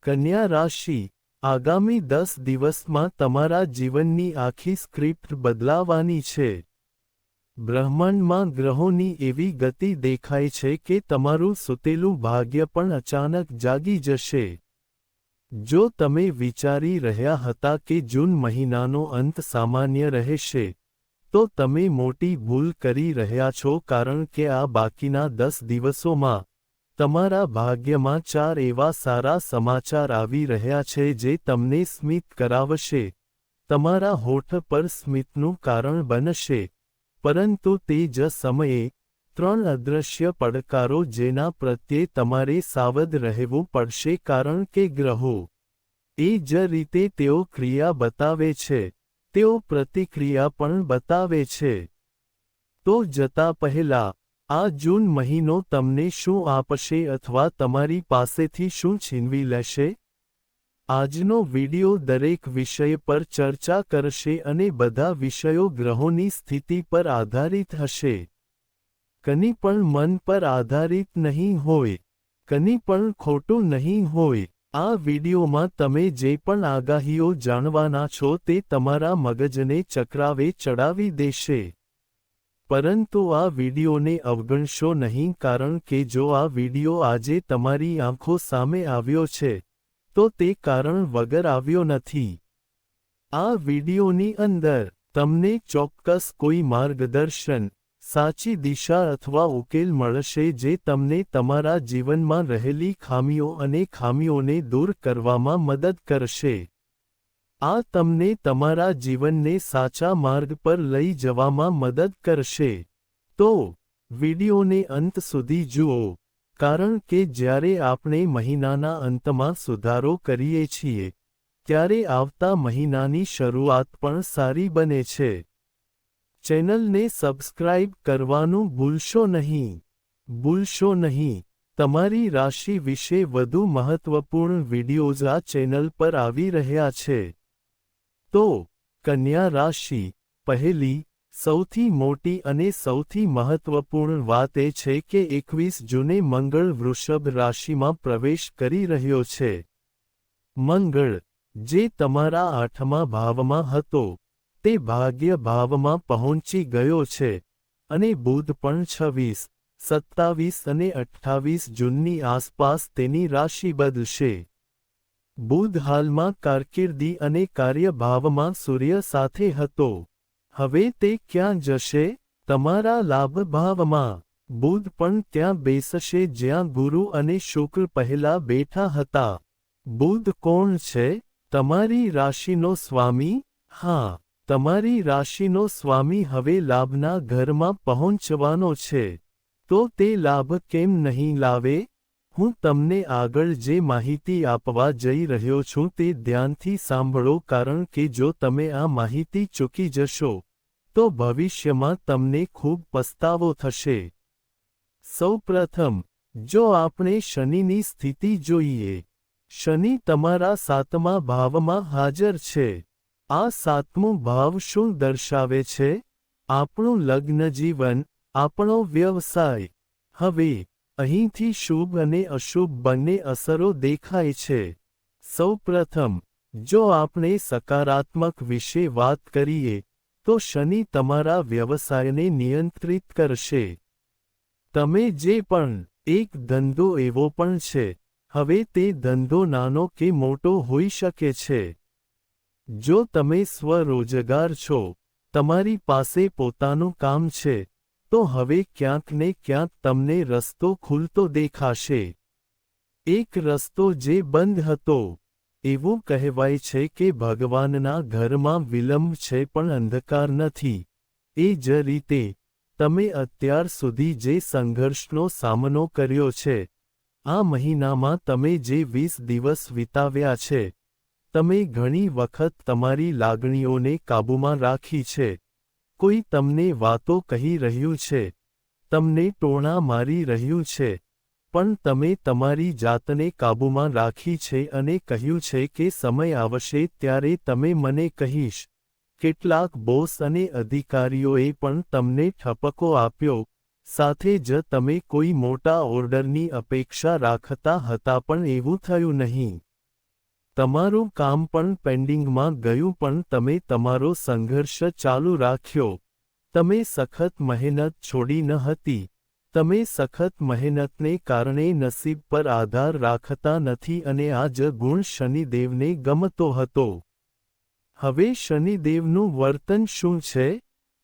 કન્યા રાશિ, આગામી 10 દિવસમાં તમારા જીવનની આખી સ્ક્રિપ્ટ બદલાવાની છે. બ્રહ્માંડમાં ગ્રહોની એવી ગતિ દેખાય છે કે તમારું સૂતેલું ભાગ્ય પણ અચાનક જાગી જશે. જો તમે વિચારી રહ્યા હતા કે જૂન મહિનાનો અંત સામાન્ય રહેશે, તો તમે મોટી ભૂલ કરી રહ્યા છો, કારણ કે આ બાકીના 10 દિવસોમાં તમારા ભાગ્યમાં 4 એવા સારા સમાચાર આવી રહ્યા છે જે તમને સ્મિત કરાવશે, તમારા હોઠ પર સ્મિતનું કારણ બનશે. પરંતુ તે જ સમયે 3 અદૃશ્ય પડકારો જેના પ્રત્યે તમારે સાવધ રહેવું પડશે, કારણ કે ગ્રહો એ જ રીતે તેઓ ક્રિયા બતાવે છે, તેઓ પ્રતિક્રિયા પણ બતાવે છે. તો જતા પહેલા, આ જૂન મહિનો તમને શું આપશે અથવા તમારી પાસેથી શું છીનવી લેશે? આજનો વિડિયો દરેક વિષય પર ચર્ચા કરશે અને બધા વિષયો ગ્રહોની સ્થિતિ પર આધારિત હશે. કની પણ મન પર આધારિત નહીં હોય, કની પણ ખોટું નહીં હોય. આ વિડિયોમાં તમે જે પણ આગાહીઓ જાણવાના છો તે તમારા મગજને ચક્રાવે ચડાવી દેશે. પરંતુ આ વિડિયોને અવગણશો નહીં, કારણ કે જો આ વિડિયો આજે તમારી આંખો સામે આવ્યો છે, તો તે કારણ વગર આવ્યો નથી. આ વિડિયોની અંદર તમને ચોક્કસ કોઈ માર્ગદર્શન, સાચી દિશા અથવા ઉકેલ મળશે જે તમને તમારા જીવનમાં રહેલી ખામીઓ અને ખામીઓને દૂર કરવામાં મદદ કરશે. આ તમને તમારા જીવનને સાચા માર્ગ પર લઈ જવામાં મદદ કરશે. તો વિડિયોને અંત સુધી જુઓ, કારણ કે જ્યારે આપણે મહિનાના અંતમાં સુધારો કરીએ છીએ, ત્યારે આવતા મહિનાની શરૂઆત પણ સારી બને છે. ચેનલને સબસ્ક્રાઇબ કરવાનું ભૂલશો નહીં. તમારી રાશિ વિશે વધુ મહત્વપૂર્ણ વિડિયોઝ આ ચેનલ પર આવી રહ્યા છે. તો કન્યા રાશિ, પહેલી, સૌથી મોટી અને સૌથી મહત્વપૂર્ણ વાત એ છે કે 21 જૂને મંગળ વૃષભ રાશિમાં પ્રવેશ કરી રહ્યો છે. મંગળ, જે તમારા 8મા ભાવમાં હતો, તે ભાગ્ય ભાવમાં પહોંચી ગયો છે, અને બુધ પણ 26, 27 અને 28 જૂનની આસપાસ તેની રાશિ બદલશે. બુધ હાલમાં કારકિર્દી અને કાર્યભાવમાં સૂર્ય સાથે હતો. હવે તે ક્યાં જશે? તમારા લાભ ભાવમાં. બુધ પણ ત્યાં બેસશે જ્યાં ગુરુ અને શુક્ર પહેલા બેઠા હતા. બુધ કોણ છે? તમારી રાશિનો સ્વામી. હા, તમારી રાશિનો સ્વામી હવે લાભના ઘરમાં પહોંચવાનો છે. તો તે લાભ કેમ નહીં લાવે? હું તમને આગળ જે માહિતી આપવા જઈ રહ્યો છું તે ધ્યાનથી સાંભળો, કારણ કે જો તમે આ માહિતી ચૂકી જશો, તો ભવિષ્યમાં તમને ખૂબ પસ્તાવો થશે. સૌપ્રથમ, જો આપણે શનિની સ્થિતિ જોઈએ. શનિ તમારા 7મા ભાવમાં હાજર છે. આ 7મો ભાવ શું દર્શાવે છે? આપણું લગ્ન જીવન, આપણો વ્યવસાય. હવે અહીંથી શુભ અને અશુભ બંને અસરો દેખાય છે. સૌપ્રથમ, જો આપણે સકારાત્મક વિશે વાત કરીએ, તો શનિ તમારા વ્યવસાયને નિયંત્રિત કરશે. તમે જે પણ એક ધંધો એવો પણ છે, હવે તે ધંધો નાનો કે મોટો હોઈ શકે છે. જો તમે સ્વરોજગાર છો, તમારી પાસે પોતાનું કામ છે, તો હવે ક્યાંક ને ક્યાંક તમને રસ્તો ખુલતો દેખાશે. એક રસ્તો જે બંધ હતો. એવું કહેવાય છે કે ભગવાનના ઘરમાં વિલંબ છે પણ અંધકાર નથી. એ જ રીતે, તમે અત્યાર સુધી જે સંઘર્ષનો સામનો કર્યો છે, આ મહિનામાં તમે જે 20 દિવસ વિતાવ્યા છે, તમે ઘણી વખત તમારી લાગણીઓને કાબૂમાં રાખી છે. કોઈ તમને વાતો કહી રહ્યું છે, તમને ટોણા મારી રહ્યું છે, પણ તમે તમારી જાતને કાબૂમાં રાખી છે અને કહ્યું છે કે સમય આવશે ત્યારે તમે મને કહીશ. કેટલાક બોસ અને અધિકારીઓએ પણ તમને ઠપકો આપ્યો, સાથે જ તમે કોઈ મોટા ઓર્ડરની અપેક્ષા રાખતા હતા પણ એવું થયું નહીં. તમારું કામ પણ પેન્ડિંગમાં ગયું પણ તમે તમારો સંઘર્ષ ચાલુ રાખ્યો. તમે સખત મહેનત છોડી ન હતી. તમે સખત મહેનતને કારણે નસીબ પર આધાર રાખતા નથી અને આ જ ગુણ શનિદેવને ગમતો હતો. હવે શનિદેવનું વર્તન શું છે?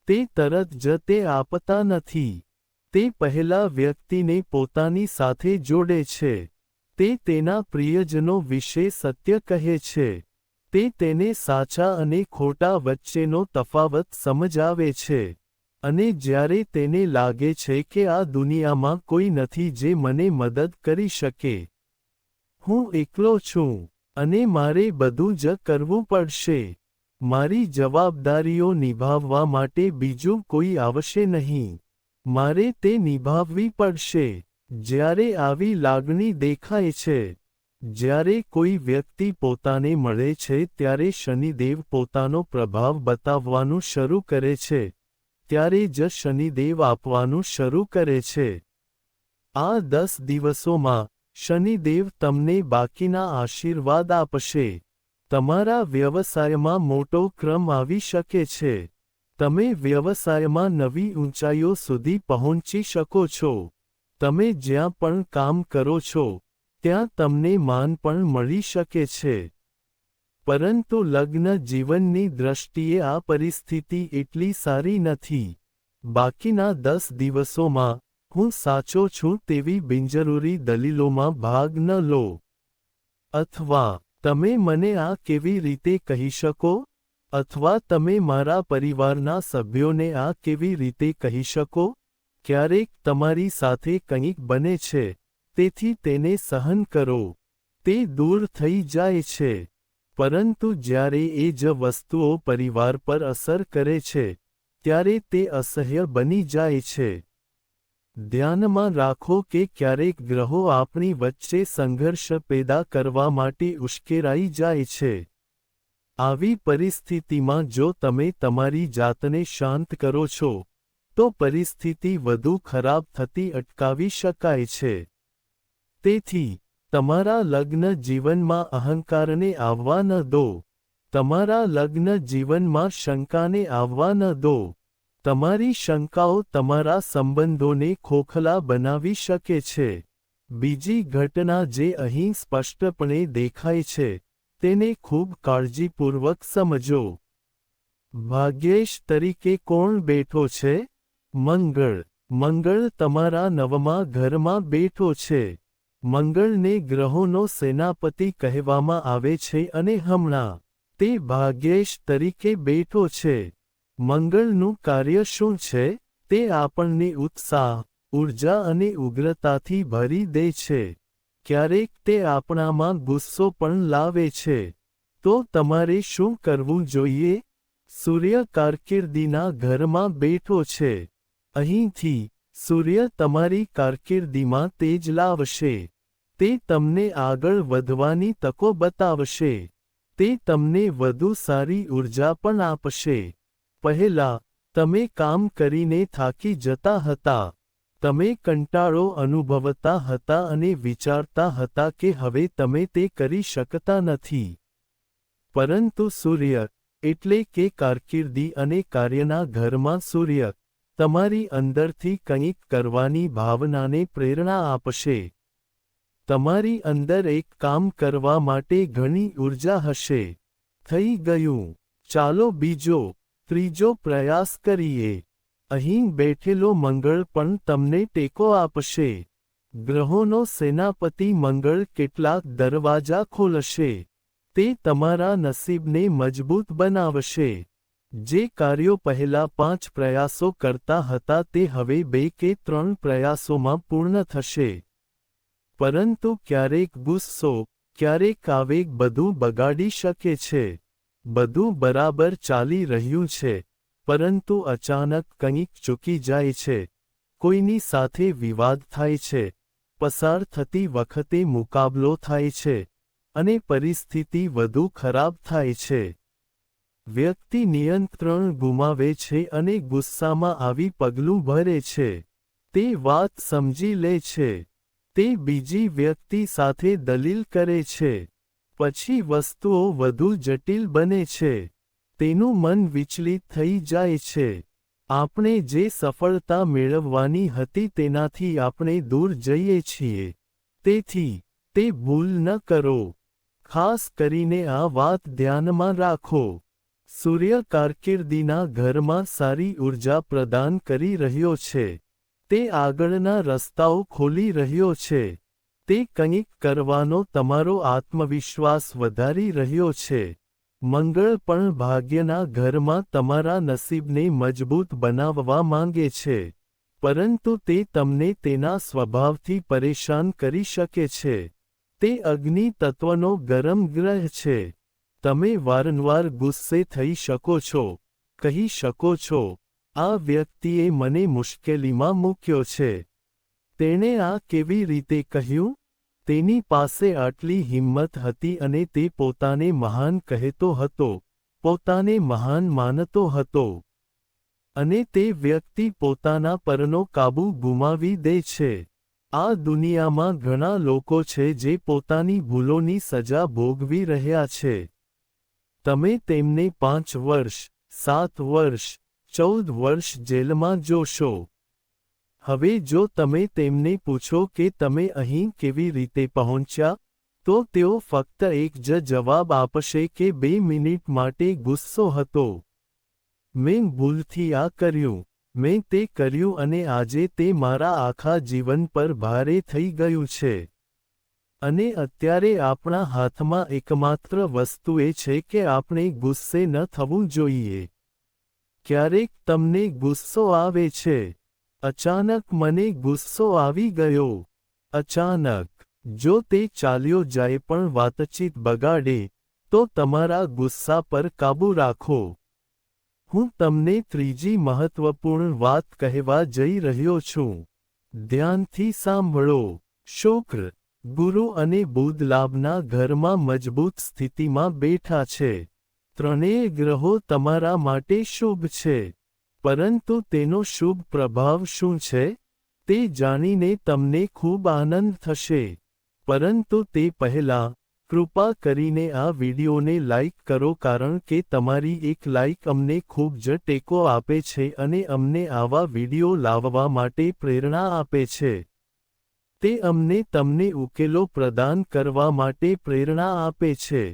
તે તરત જ તે આપતા નથી. તે પહેલા વ્યક્તિને પોતાની સાથે જોડે છે. તે તેના પ્રિયજનો વિશે સત્ય કહે છે. તે તેને સાચા અને ખોટા વચ્ચેનો તફાવત સમજાવે છે. અને જ્યારે તેને લાગે છે કે આ દુનિયામાં કોઈ નથી જે મને મદદ કરી શકે, હું એકલો છું અને મારે બધું જ કરવું પડશે, મારી જવાબદારીઓ નિભાવવા માટે બીજું કોઈ આવશે નહીં, મારે તે નિભાવવી પડશે. જ્યારે આવી લાગણી દેખાય છે, જ્યારે કોઈ વ્યક્તિ પોતાને મળે છે ત્યારે શનિદેવ પોતાનો પ્રભાવ બતાવવાનું શરૂ કરે છે. ત્યારે જ શનિદેવ આપવાનું શરૂ કરે છે. આ 10 દિવસોમાં શનિદેવ તમને બાકીના આશીર્વાદ આપશે. તમારા વ્યવસાયમાં મોટો ક્રમ આવી શકે છે. તમે વ્યવસાયમાં નવી ઊંચાઈઓ સુધી પહોંચી શકો છો. તમે જ્યાં પણ કામ કરો છો, ત્યાં તમને માન પણ મળી શકે છે. પરંતુ લગ્ન જીવનની દ્રષ્ટિએ આ પરિસ્થિતિ એટલી સારી નથી. બાકીના 10 દિવસોમાં, હું સાચો છું તેવી બિનજરૂરી દલીલોમાં ભાગ ન લો. અથવા, તમે મને આ કેવી રીતે કહી શકો? અથવા તમે મારા પરિવારના સભ્યોને આ કેવી રીતે કહી શકો? ક્યારેક તમારી સાથે કંઈક બને છે, તેથી તેને સહન કરો. તે દૂર થઈ જાય છે. પરંતુ જ્યારે એ જ વસ્તુઓ પરિવાર પર અસર કરે છે, ત્યારે તે અસહ્ય બની જાય છે. ધ્યાનમાં રાખો કે ક્યારેક ગ્રહો આપણી વચ્ચે સંઘર્ષ પેદા કરવા માટે ઉશ્કેરાઈ જાય છે. આવી પરિસ્થિતિમાં જો તમે તમારી જાતને શાંત કરો છો, તો પરિસ્થિતિ વધુ ખરાબ થતી અટકાવી શકાય છે. તેથી, તમારા લગ્ન જીવનમાં અહંકારને આવવા ન દો. તમારા લગ્ન જીવનમાં શંકાને આવવા ન દો. તમારી શંકાઓ તમારા સંબંધોને ખોખલા બનાવી શકે છે. બીજી ઘટના જે અહીં સ્પષ્ટપણે દેખાય છે, તેને ખૂબ કાળજીપૂર્વક સમજો. ભાગ્યેશ તરીકે કોણ બેઠો છે? મંગળ. મંગળ તમારા 9મા ઘરમાં બેઠો છે. મંગળને ગ્રહોનો સેનાપતિ કહેવામાં આવે છે અને હમણાં, તે ભાગ્યેશ તરીકે બેઠો છે. મંગળનું કાર્ય શું છે? તે આપણને ઉત્સાહ, ઊર્જા અને ઉગ્રતાથી ભરી દે છે. ક્યારેક તે આપણામાં ગુસ્સો પણ લાવે છે. તો તમારે શું કરવું જોઈએ? સૂર્ય કારકિર્દીના ઘરમાં બેઠો છે. અહીંથી, સૂર્ય તમારી કારકિર્દીમાં તેજ લાવશે. તે તમને આગળ વધવાની તકો બતાવશે. તે તમને વધુ સારી ઊર્જા પણ આપશે. પહેલા, તમે કામ કરીને થાકી જતા હતા. તમે કંટાળો અનુભવતા હતા અને વિચારતા હતા કે હવે તમે તે કરી શકતા નથી. પરંતુ સૂર્ય, એટલે કે કારકિર્દી અને કાર્યના ઘરમાં સૂર્ય, તમારી અંદરથી કંઈક કરવાની ભાવનાને પ્રેરણા આપશે. તમારી અંદર એક કામ કરવા માટે ઘણી ઊર્જા હશે. થઈ ગયું. ચાલો બીજો, ત્રીજો પ્રયાસ કરીએ. અહીં બેઠેલો મંગળ પણ તમને ટેકો આપશે. ગ્રહોનો સેનાપતિ મંગળ કેટલાક દરવાજા ખોલશે. તે તમારા નસીબને મજબૂત બનાવશે. જે કાર્યો પહેલા 5 પ્રયાસો કરતા હતા તે હવે 2 કે 3 પ્રયાસોમાં પૂર્ણ થશે. પરંતુ ક્યારેક ગુસ્સો, ક્યારેક આવેગ બધું બગાડી શકે છે. બધું બરાબર ચાલી રહ્યું છે, પરંતુ અચાનક કંઈક ચૂકી જાય છે. કોઈની સાથે વિવાદ થાય છે. પસાર થતી વખતે મુકાબલો થાય છે. અને પરિસ્થિતિ વધુ ખરાબ થાય છે. વ્યક્તિ નિયંત્રણ ગુમાવે છે અને ગુસ્સામાં આવી પગલું ભરે છે. તે વાત સમજી લે છે. તે બીજી વ્યક્તિ સાથે દલીલ કરે છે. પછી વસ્તુઓ વધુ જટિલ બને છે. તેનું મન વિચલિત થઈ જાય છે. આપણે જે સફળતા મેળવવાની હતી તેનાથી આપણે દૂર જઈએ છીએ. તેથી, તે ભૂલ ન કરો. ખાસ કરીને આ વાત ધ્યાનમાં રાખો. સૂર્ય કારકિર્દીના ઘરમાં સારી ઊર્જા પ્રદાન કરી રહ્યો છે. તે આગળના રસ્તાઓ ખોલી રહ્યો છે. તે કંઈક કરવાનો તમારો આત્મવિશ્વાસ વધારી રહ્યો છે. મંગળ પણ ભાગ્યના ઘરમાં તમારા નસીબને મજબૂત બનાવવા માંગે છે. પરંતુ તે તમને તેના સ્વભાવથી પરેશાન કરી શકે છે. તે અગ્નિ તત્વનો ગરમ ગ્રહ છે. તમે વારંવાર ગુસ્સે થઈ શકો છો, કહી શકો છો, આ વ્યક્તિએ મને મુશ્કેલીમાં મૂક્યો છે. તેણે આ કેવી રીતે કહ્યું? તેની પાસે આટલી હિંમત હતી અને તે પોતાને મહાન કહેતો હતો, પોતાને મહાન માનતો હતો. અને તે વ્યક્તિ પોતાના પરનો કાબૂ ગુમાવી દે છે. આ દુનિયામાં ઘણા લોકો છે જે પોતાની ભૂલોની સજા ભોગવી રહ્યા છે. તમે તેમને 5 વર્ષ, 7 વર્ષ, 14 વર્ષ જેલમાં જોશો. હવે જો તમે તેમને પૂછો કે તમે અહીં કેવી રીતે પહોંચ્યા, તો તેઓ ફક્ત એક જ જવાબ આપશે કે 2 મિનિટ માટે ગુસ્સો હતો. મેં ભૂલથી આ કર્યું, મેં તે કર્યું અને આજે તે મારા આખા જીવન પર ભારે થઈ ગયું છે. અને અત્યારે આપણા હાથમાં એકમાત્ર વસ્તુ એ છે કે આપણે ગુસ્સે ન થવું જોઈએ. ક્યારેક તમને ગુસ્સો આવે છે. અચાનક મને ગુસ્સો આવી ગયો. અચાનક, જો તે ચાલ્યો જાય પણ વાતચીત બગાડે, તો તમારા ગુસ્સા પર કાબૂ રાખો. હું તમને ત્રીજી મહત્વપૂર્ણ વાત કહેવા જઈ રહ્યો છું. ધ્યાનથી સાંભળો. શુક્ર, ગુરુ અને બુધ લાભના ઘરમાં મજબૂત સ્થિતિમાં બેઠા છે. ત્રણેય ગ્રહો તમારા માટે શુભ છે. પરંતુ તેનો શુભ પ્રભાવ શું છે? તે જાણીને તમને ખૂબ આનંદ થશે. પરંતુ તે પહેલાં, કૃપા કરીને આ વિડિયોને લાઇક કરો કારણ કે તમારી એક લાઇક અમને ખૂબ જ ટેકો આપે છે અને અમને આવા વિડિયો લાવવા માટે પ્રેરણા આપે છે. તે અમને તમને ઉકેલો પ્રદાન કરવા માટે પ્રેરણા આપે છે.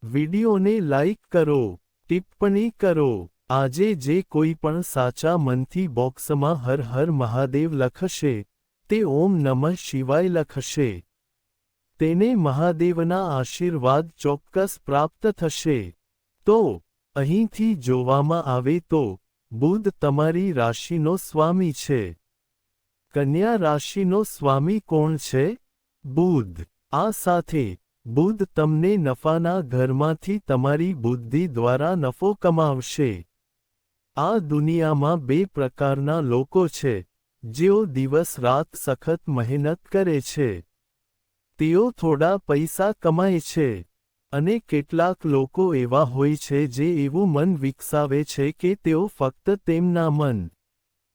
વિડિયોને લાઇક કરો, ટિપ્પણી કરો. આજે જે કોઈ પણ સાચા મનથી બોક્સમાં હર હર મહાદેવ લખશે, તે ઓમ નમઃ શિવાય લખશે. તેને મહાદેવના આશીર્વાદ ચોક્કસ પ્રાપ્ત થશે. તો, અહીંથી જોવામાં આવે તો, બુધ તમારી રાશિનો સ્વામી છે. કન્યા રાશિનો સ્વામી કોણ છે? બુધ. આ સાથે, બુધ તમને નફાના ઘરમાંથી તમારી બુદ્ધિ દ્વારા નફો કમાવશે. આ દુનિયામાં 2 પ્રકારના લોકો છે, જેઓ દિવસ રાત સખત મહેનત કરે છે. તેઓ થોડા પૈસા કમાય છે. અને કેટલાક લોકો એવા હોય છે જે એવું મન વિકસાવે છે કે તેઓ ફક્ત તેમના મન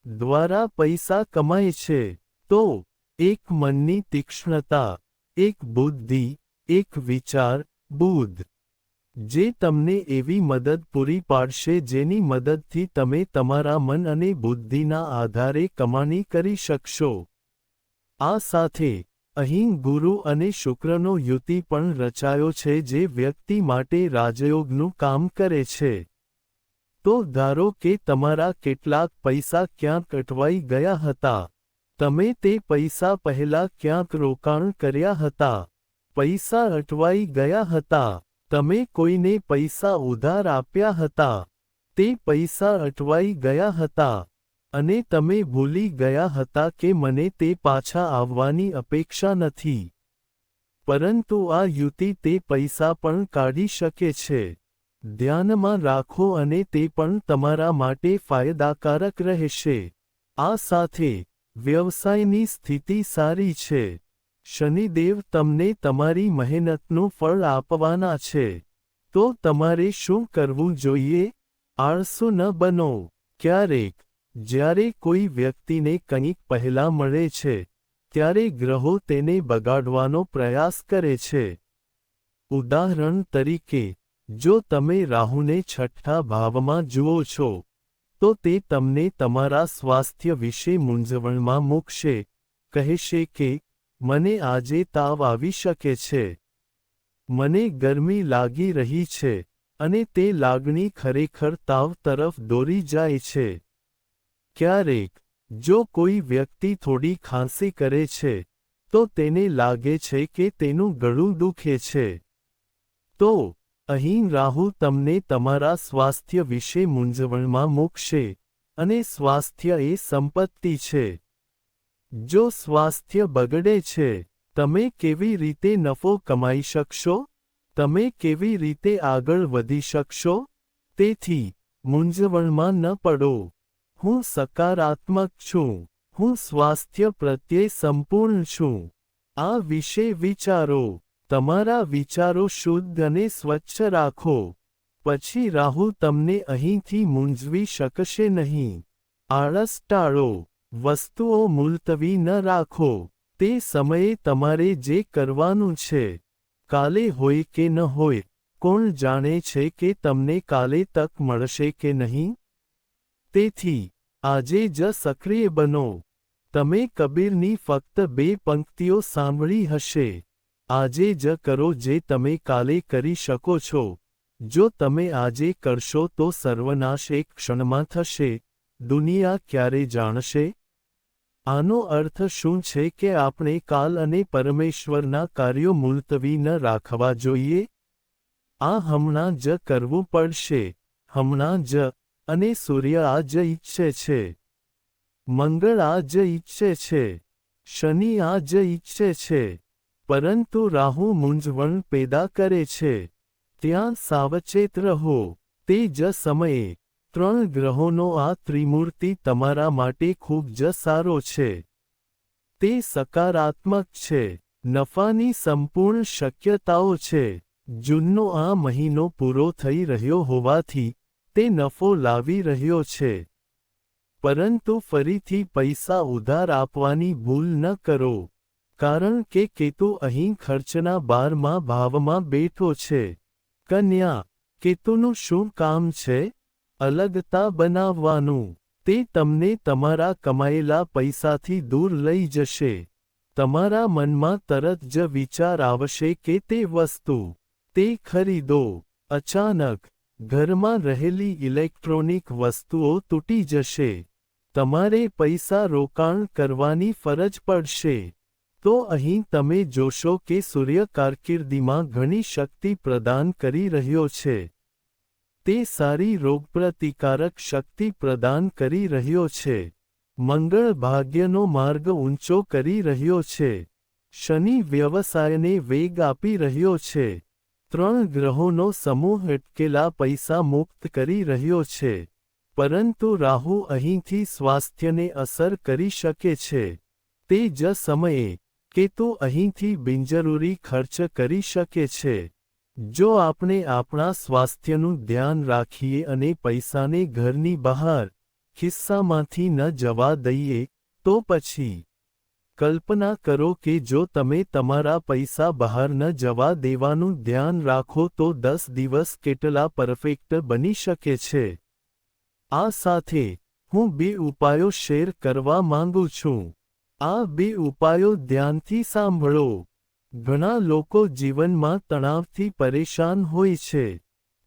દ્વારા પૈસા કમાય છે. તો, એક મનની તીક્ષ્ણતા, એક બુદ્ધિ, એક વિચાર, બુધ, જે તમને એવી મદદ પૂરી પાડશે જેની મદદથી તમે તમારા મન અને બુદ્ધિના આધારે કમાણી કરી શકશો. આ સાથે, અહીં ગુરુ અને શુક્રનો યુતિ પણ રચાયો છે જે વ્યક્તિ માટે રાજયોગનું કામ કરે છે. તો ધારો કે તમારા કેટલાક પૈસા ક્યાંક અટવાઈ ગયા હતા. તમે તે પૈસા પહેલા ક્યાંક રોકાણ કર્યા હતા. પૈસા અટવાઈ ગયા હતા. તમે કોઈને પૈસા ઉધાર આપ્યા હતા. તે પૈસા અટવાઈ ગયા હતા. અને તમે ભૂલી ગયા હતા કે મને તે પાછા આવવાની અપેક્ષા નથી. પરંતુ આ યુતિ તે પૈસા પણ કાઢી શકે છે. ધ્યાનમાં રાખો અને તે પણ તમારા માટે ફાયદાકારક રહેશે. આ સાથે, વ્યવસાયની સ્થિતિ સારી છે. શનિદેવ તમને તમારી મહેનતનું ફળ આપવાના છે. તો તમારે શું કરવું જોઈએ? આળસુ ન બનો. ક્યારેક, જ્યારે કોઈ વ્યક્તિને કંઈક પહેલાં મળે છે, ત્યારે ગ્રહો તેને બગાડવાનો પ્રયાસ કરે છે. ઉદાહરણ તરીકે, જો તમે રાહુને છઠ્ઠા ભાવમાં જુઓ છો, તો તે તમને તમારા સ્વાસ્થ્ય વિશે મૂંઝવણમાં મૂકશે, કહેશે કે, મને આજે તાવ આવી શકે છે. મને ગરમી લાગી રહી છે, અને તે લાગણી ખરેખર તાવ તરફ દોરી જાય છે. ક્યારેક, જો કોઈ વ્યક્તિ થોડી ખાંસી કરે છે, તો તેને લાગે છે કે તેનું ગળું દુખે છે. તો, અહીં રાહુ તમને તમારા સ્વાસ્થ્ય વિશે મૂંઝવણમાં મૂકશે, અને સ્વાસ્થ્ય એ સંપત્તિ છે. જો સ્વાસ્થ્ય બગડે છે, તમે કેવી રીતે નફો કમાઈ શકશો? તમે કેવી રીતે આગળ વધી શકશો? તેથી, મૂંઝવણમાં ન પડો. હું સકારાત્મક છું. હું સ્વાસ્થ્ય પ્રત્યે સંપૂર્ણ છું. આ વિશે વિચારો. તમારા વિચારો શુદ્ધ અને સ્વચ્છ રાખો. પછી રાહુ તમને અહીંથી મૂંઝવી શકશે નહીં. આળસ ટાળો. વસ્તુઓ મુલતવી ન રાખો. તે સમયે તમારે જે કરવાનું છે. કાલે હોય કે ન હોય, કોણ જાણે છે કે તમને કાલે તક મળશે કે નહીં? તેથી, આજે જ સક્રિય બનો. તમે કબીરની ફક્ત 2 પંક્તિઓ સાંભળી હશે. આજે જ કરો જે તમે કાલે કરી શકો છો. જો તમે આજે કરશો તો સર્વનાશ એક ક્ષણમાં થશે. દુનિયા ક્યારે જાણશે? આનો અર્થ શું છે કે આપણે કાલ અને પરમેશ્વરના કાર્યો મુલતવી ન રાખવા જોઈએ? આ હમણાં જ કરવું પડશે. હમણાં જ, અને સૂર્ય આ જ ઈચ્છે છે. મંગળ આ જ ઈચ્છે છે. શનિ આ જ ઈચ્છે છે. પરંતુ રાહુ મૂંઝવણ પેદા કરે છે. ત્યાં સાવચેત રહો. તે જ સમયે, 3 ગ્રહોનો આ ત્રિમૂર્તિ તમારા માટે ખૂબ જ સારો છે. તે સકારાત્મક છે. નફાની સંપૂર્ણ શક્યતાઓ છે. જૂનનો આ મહિનો પૂરો થઈ રહ્યો હોવાથી, તે નફો લાવી રહ્યો છે. પરંતુ ફરીથી પૈસા ઉધાર આપવાની ભૂલ ન કરો. કારણ કે કેતુ અહીં ખર્ચના 12મા ભાવમાં બેઠો છે. કન્યા, કેતુનું શું કામ છે? અલગતા બનાવવાનું. તે તમને તમારા કમાયેલા પૈસાથી દૂર લઈ જશે. તમારા મનમાં તરત જ વિચાર આવશે કે તે વસ્તુ. તે ખરીદો. અચાનક, ઘરમાં રહેલી ઇલેક્ટ્રોનિક વસ્તુઓ તૂટી જશે. તમારે પૈસા રોકાણ કરવાની ફરજ પડશે. તો અહીં તમે જોશો કે સૂર્ય કારકિર્દીમાં ઘણી શક્તિ પ્રદાન કરી રહ્યો છે. તે સારી રોગપ્રતિકારક શક્તિ પ્રદાન કરી રહ્યો છે. મંગળ ભાગ્યનો માર્ગ ઊંચો કરી રહ્યો છે. શનિ વ્યવસાયને વેગ આપી રહ્યો છે. 3 ગ્રહોનો સમૂહ અટકેલા પૈસા મુક્ત કરી રહ્યો છે. પરંતુ રાહુ અહીંથી સ્વાસ્થ્યને અસર કરી શકે છે. તે જ સમયે, કેતુ અહીંથી બિનજરૂરી ખર્ચ કરી શકે છે. જો આપણે આપણા સ્વાસ્થ્યનું ધ્યાન રાખીએ અને પૈસાને ઘરની બહાર, ખિસ્સામાંથી ન જવા દઈએ, તો પછી. કલ્પના કરો કે જો તમે તમારા પૈસા બહાર ન જવા દેવાનું ધ્યાન રાખો તો 10 દિવસ કેટલા પરફેક્ટ બની શકે છે. આ સાથે, હું 2 ઉપાયો શેર કરવા માંગુ છું. આ 2 ઉપાયો ધ્યાનથી સાંભળો. ઘણા લોકો જીવનમાં તણાવથી પરેશાન હોય છે.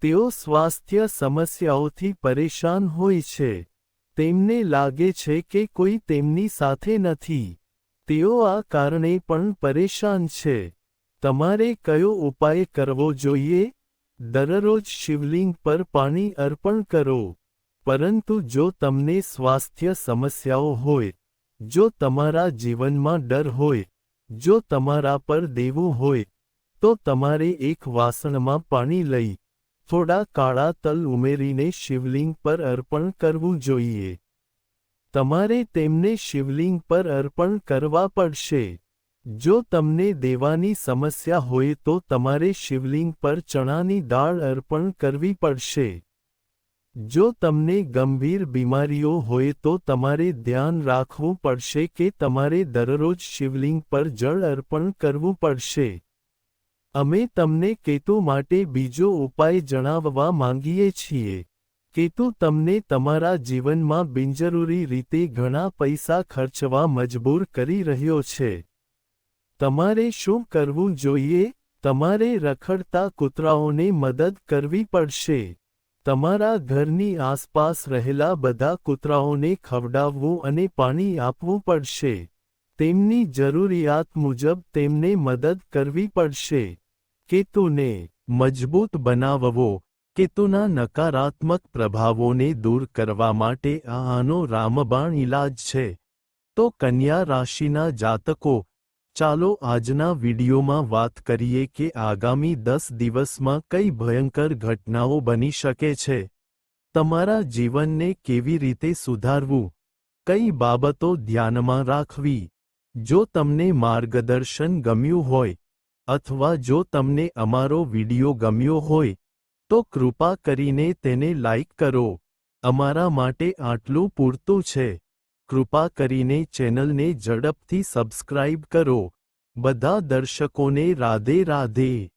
તેઓ સ્વાસ્થ્ય સમસ્યાઓથી પરેશાન હોય છે. તેમને લાગે છે કે કોઈ તેમની સાથે નથી. તેઓ આ કારણે પણ પરેશાન છે. તમારે કયો ઉપાય કરવો જોઈએ? દરરોજ શિવલિંગ પર પાણી અર્પણ કરો. પરંતુ જો તમને સ્વાસ્થ્ય સમસ્યાઓ હોય, જો તમારા જીવનમાં ડર હોય, જો તમારા પર દેવું હોય, તો તમારે એક વાસણમાં પાણી લઈ, થોડા કાળા તલ ઉમેરીને શિવલિંગ પર અર્પણ કરવું જોઈએ. તમારે તેમને શિવલિંગ પર અર્પણ કરવા પડશે. જો તમને દેવાની સમસ્યા હોય તો તમારે શિવલિંગ પર ચણાની દાળ અર્પણ કરવી પડશે. જો તમને ગંભીર બીમારીઓ હોય તો તમારે ધ્યાન રાખવું પડશે કે તમારે દરરોજ શિવલિંગ પર જળ અર્પણ કરવું પડશે. અમે તમને કેતુ માટે બીજો ઉપાય જણાવવા માંગીએ છીએ. કેતુ તમને તમારા જીવનમાં બિનજરૂરી રીતે ઘણા પૈસા ખર્ચવા મજબૂર કરી રહ્યો છે. તમારે શું કરવું જોઈએ? તમારે રખડતા કૂતરાઓને મદદ કરવી પડશે. તમારા ઘરની આસપાસ રહેલા બધા કૂતરાઓને ખવડાવવું અને પાણી આપવું પડશે. તેમની જરૂરિયાત મુજબ તેમને મદદ કરવી પડશે. કેતુને મજબૂત બનાવવો. કેતુના નકારાત્મક પ્રભાવોને દૂર કરવા માટે આનો રામબાણ ઇલાજ છે. તો કન્યા રાશિના જાતકો, ચાલો આજના વિડીયોમાં વાત કરીએ કે આગામી 10 દિવસમાં કઈ ભયંકર ઘટનાઓ બની શકે છે. તમારા જીવનને કેવી રીતે સુધારવું? કઈ બાબતો ધ્યાનમાં રાખવી? જો તમને માર્ગદર્શન ગમ્યું હોય, અથવા જો તમને અમારો વિડીયો ગમ્યો હોય, તો કૃપા કરીને તેને લાઈક કરો. અમારા માટે આટલું પૂરતું છે. કૃપા કરીને ચેનલને ઝડપથી સબસ્ક્રાઇબ કરો. બધા દર્શકોને રાધે રાધે.